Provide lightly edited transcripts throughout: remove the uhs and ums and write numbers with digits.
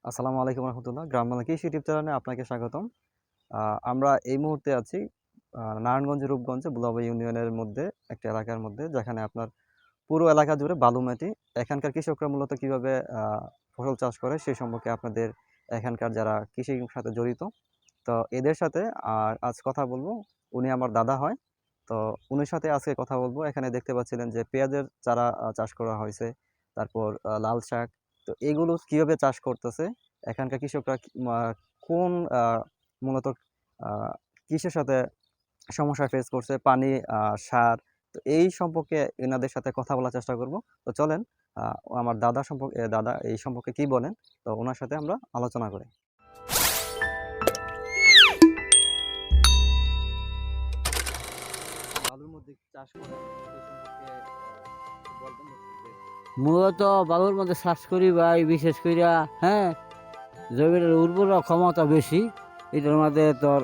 আসসালামু আলাইকুম রহমতুল্লাহ। গ্রাম বাংলা কৃষি ইউটিউব চ্যানেলে আপনাকে স্বাগতম। আমরা এই মুহূর্তে আছি নারায়ণগঞ্জের রূপগঞ্জে বুলাবাই ইউনিয়নের মধ্যে একটা এলাকার মধ্যে, যেখানে আপনার পুরো এলাকা জুড়ে বালু মাটি। এখানকার কৃষকরা মূলত কিভাবে ফসল চাষ করে সেই সম্পর্কে আপনাদের এখানকার যারা কৃষির সাথে জড়িত, তো এদের সাথে আজ কথা বলবো। উনি আমার দাদা হয়। তো উনির সাথে আজকে কথা বলবো। এখানে দেখতে পাচ্ছিলেন যে পেঁয়াজের চারা চাষ করা হয়েছে, তারপর লাল শাক। তো এগুলো কিভাবে চাষ করতেছে এখানকার কৃষকরা, কোন মূলত আহ, কিসের সাথে সমস্যা ফেস করছে, পানি, সার। তো এই সম্পর্কে এনাদের সাথে কথা বলার চেষ্টা করব। তো চলেন, আমার দাদা সম্পর্কে, দাদা এই সম্পর্কে কি বলেন, তো ওনার সাথে আমরা আলোচনা করি। বালুর মধ্যে চাষ করেন এই সম্পর্কে বলবেন দর্শকদের। মূলত বালুর মধ্যে চাষ করি ভাই, বিশেষ করিয়া হ্যাঁ, জমির উর্বর ক্ষমতা বেশি। এটার মধ্যে তোর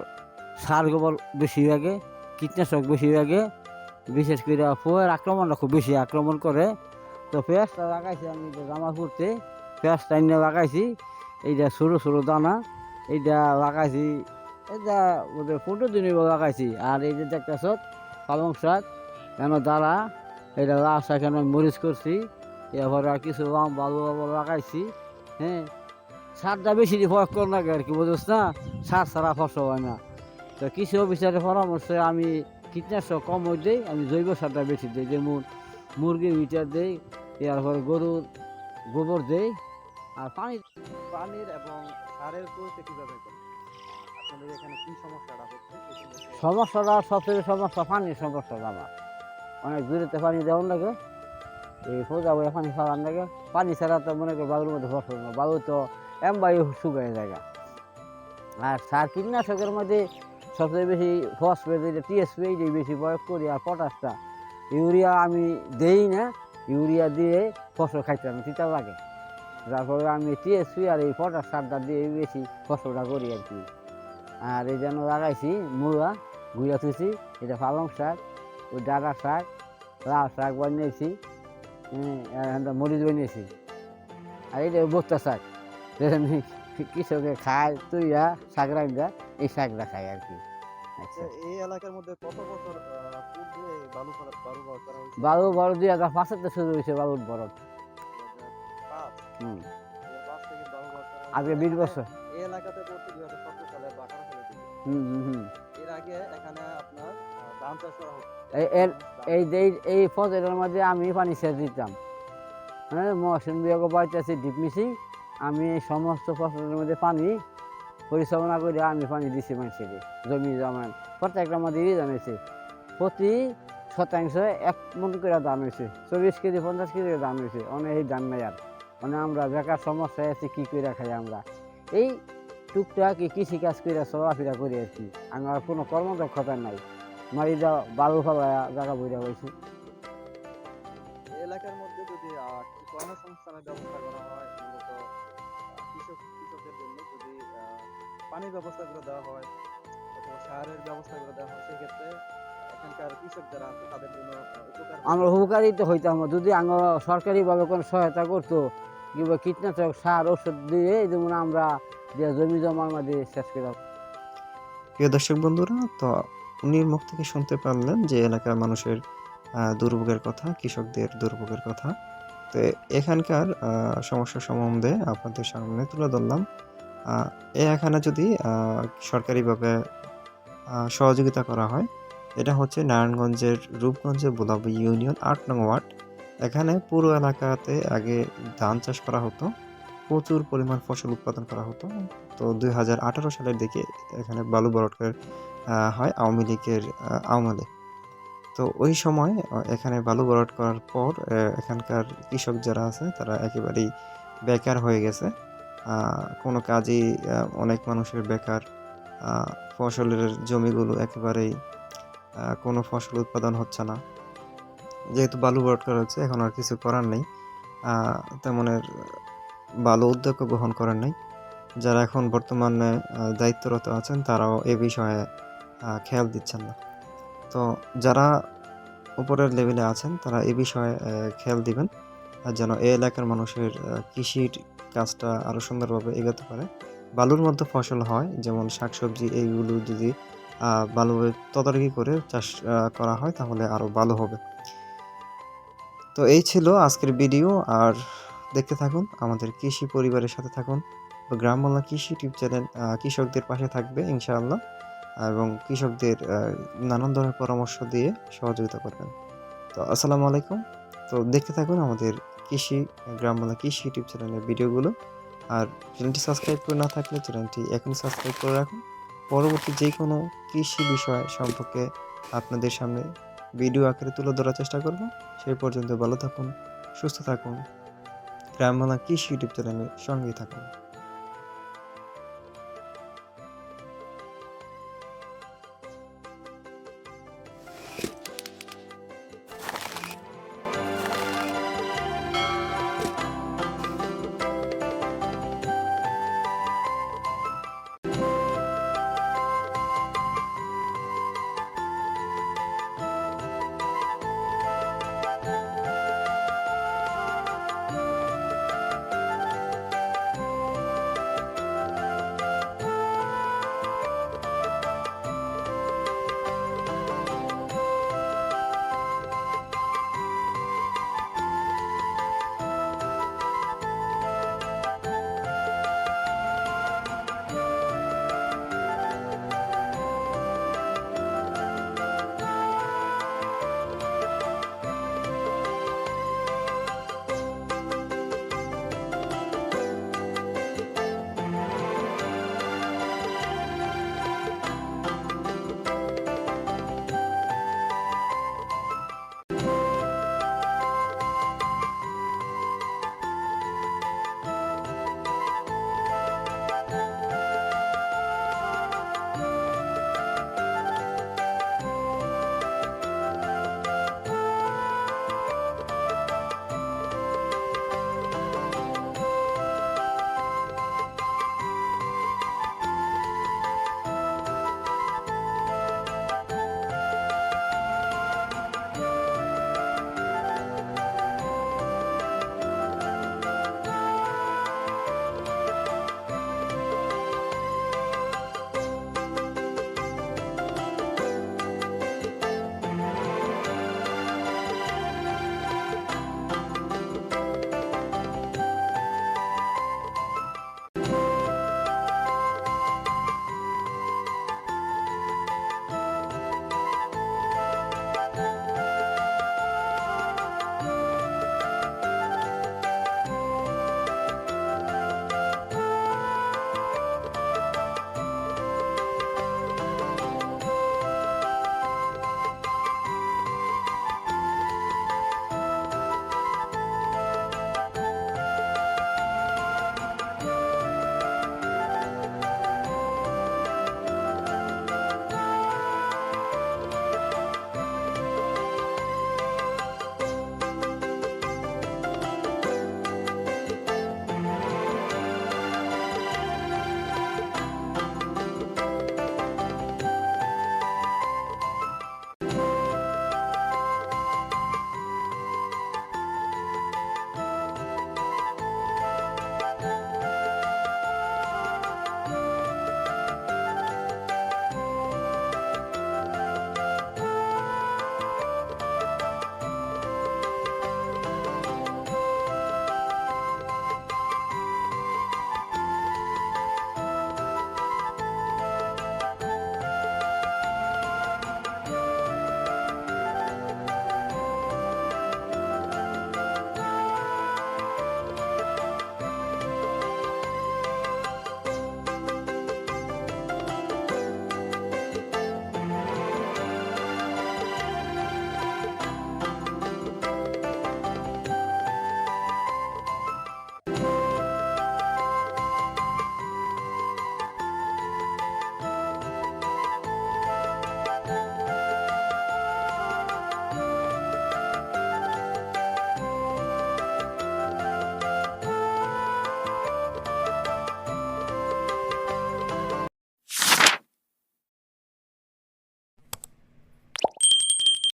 সার গোবর বেশি লাগে, কীটনাশক বেশি লাগে। বিশেষ করে ফোয়ের আক্রমণটা খুব বেশি আক্রমণ করে। তো পেঁয়াজটা লাগাইছি আমি জামা করতে, পেঁয়াজটা এনে লাগাইছি। এইটা সরু সরু দানা, এইটা লাগাইছি। এটা বোধহয় 15 দিন লাগাইছি। আর এই যে দেখতেছ পালং শাক, কেন দাঁড়া, এটা লাল শাক কেন মরিচ করছি। এরপরে আর কিছু বালু লাগাইছি। হ্যাঁ, সারটা বেশি প্রয়োগ কর লাগে আর কি, বুঝছ না? সার ছাড়া ফসল হয় না। তো কৃষি অফিসারের পরামর্শে আমি কীটনাশক কম দেই, আমি জৈব সারটা বেশি দিই। যেমন মুরগির মিটার দেই, এরপরে গরুর গোবর দেই। আর পানির এবং সারের প্রয়োগটা কিভাবে করেন? আপনাদের এখানে কি সমস্যাটা হচ্ছে সেই সম্পর্কে। সমস্যাটা সবথেকে সমস্যা পানির সমস্যাটা আমার। অনেক দূরেতে পানি দেওয়ার লাগে, এই সোজা বয়ে পানি খাওয়ার লাগে। পানি ছাড়া তো মনে করি বালুর মধ্যে ফসল না, বালু তো এমবাই শুকায় জায়গা। আর সার কীটনাশকের মধ্যে সবচেয়ে বেশি ফসফেট, এটা টিএসপি, এইটাই বেশি প্রয়োগ করি। আর পটাশটা, ইউরিয়া আমি দেই না। ইউরিয়া দিয়ে ফসল খাইতে আমি তিতা লাগে, যার ফলে আমি টিএসপি আর এই পটাশ সারটা দিয়ে বেশি ফসলটা করি আর কি। আর এই জন্য লাগাইছি মূলা, ঘুরা থুইছি, এটা পালং শাক, ওই ডাঁটা শাক, লাল শাক বানিয়েছি, মরিচ বানিয়েছি। আর এটা বস্তা শাক, কৃষকে খায়, তুইয়া শাক রাখা, এই শাকটা খায় আর কি। আচ্ছা, এই এলাকার মধ্যে কত বছর পূর্বে বালু ব্যবহার করা হয়েছে? বালু বড় 2005 শুরু হয়েছে বালুর বরফ। 2005। হুম, 2005 থেকে বালু ব্যবহার করা হয়েছে আগে 20 এখানে। বছর। এই এলাকাতে পড়ছে 2017 সালে বা 18 সালের দিকে। হুম হুম হুম। এর আগে এখানে আপনার ধান চাষ করা হতো। এই এলাকার এর মানুষ ধান এই চাষ এই করতো। এই ফসলের মধ্যে আমি পানি সেচ দিতাম। হ্যাঁ, মহসিন বিভাগ পাইতেছি ডিপ মিশিং। আমি এই সমস্ত ফসলের মধ্যে পানি পরিচালনা করে আমি পানি দিছি মানুষের জমি জমান। প্রত্যেকটা মধ্যে জানাইছে প্রতি শতাংশ 1 মণ করে ধান হয়েছে, 24 কেজি 50 কেজি করে ধান হয়েছে। অনেক এই ধান নাই আর, মানে আমরা বেকার সমস্যায় আছি, কী করে খাই আমরা। এই টুকটাক কৃষিকাজ করে চলাফেরা করি আর কি। আমার কোনো কর্মদক্ষতা নাই, মারি যাওয়া বালু ফেলায়া জায়গা বইরা হয়েছে। এই এলাকার মধ্যে যদি কিছু কর্মসংস্থানের ব্যবস্থা করা হয়, মূলত কৃষকদের জন্য যদি পানির ব্যবস্থাগুলো দেওয়া হয় অথবা সারের ব্যবস্থাগুলো দেওয়া হয়, সেক্ষেত্রে এখানকার কৃষক যারা আছে তাদের জন্য উপকার হতো। আমরা উপকারিত হইতাম যদি আমরা সরকারিভাবে কোনো সহায়তা করতো, কিংবা কীটনাশক সার ওষুধ দিয়ে, যেমন আমরা যে জমি জমার মধ্যে শেষ করে। প্রিয় দর্শক বন্ধুরা, তো উনির মুখ থেকে শুনতে পারলেন যে এলাকার মানুষের দুর্ভোগের কথা, কৃষকদের দুর্ভোগের কথা। তো এখানকার সমস্যা সম্বন্ধে আপনাদের সামনে তুলে ধরলাম। এখানে যদি সরকারিভাবে সহযোগিতা করা হয়, এটা হচ্ছে নারায়ণগঞ্জের রূপগঞ্জে বুলাবী ইউনিয়ন ৮ নং ওয়ার্ড। এখানে পুরো এলাকাতে আগে ধান চাষ করা হতো, প্রচুর পরিমাণ ফসল উৎপাদন করা হতো। তো 2018 সালের দিকে এখানে বালু ভরাট হয় আওয়ামী লীগের আমলে। তো ওই সময় এখানে বালু ভরাট করার পর এখানকার কৃষক যারা আছে তারা একেবারেই বেকার হয়ে গেছে। কোনো কাজই, অনেক মানুষের বেকার। ফসলের জমিগুলো একেবারেই কোনো ফসল উৎপাদন হচ্ছে না। যেহেতু বালু ভরাট করা হচ্ছে, এখন আর কিছু করার নেই। তেমনের ভালো উদ্যোগও গ্রহণ করেন নাই। যারা এখন বর্তমানে দায়িত্বরত আছেন তারাও এ বিষয়ে খেয়াল দিচ্ছেন না। তো যারা উপরের লেভেলে আছেন তারা এ বিষয়ে খেয়াল দিবেন, যেন এ এলাকার মানুষের কৃষির কাজটা আরও সুন্দরভাবে এগোতে পারে। বালুর মধ্যে ফসল হয় যেমন শাকসবজি, এইগুলো যদি ভালোভাবে তদারকি করে চাষ করা হয় তাহলে আরও ভালো হবে। তো এই ছিল আজকের ভিডিও। আর দেখতে থাকুন, আমাদের কৃষি পরিবারের সাথে থাকুন। তো গ্রাম বাংলা কৃষি ইউটিউব চ্যানেল কৃষকদের পাশে থাকবে ইনশাআল্লাহ, এবং কৃষকদের নানান ধরনের পরামর্শ দিয়ে সহযোগিতা করবেন। তো আসসালামু আলাইকুম। তো দেখতে থাকুন আমাদের কৃষি গ্রাম বাংলা কৃষি ইউটিউব চ্যানেলের ভিডিওগুলো। আর চ্যানেলটি সাবস্ক্রাইব করে না থাকলে চ্যানেলটি এখনই সাবস্ক্রাইব করে রাখুন। পরবর্তী যে কোনো কৃষি বিষয় সম্পর্কে আপনাদের সামনে ভিডিও আকারে তুলে ধরার চেষ্টা করব। সেই পর্যন্ত ভালো থাকুন, সুস্থ থাকুন, গ্রাম বাংলা কৃষি ইউটিউব চ্যানেলের সঙ্গেই থাকুন।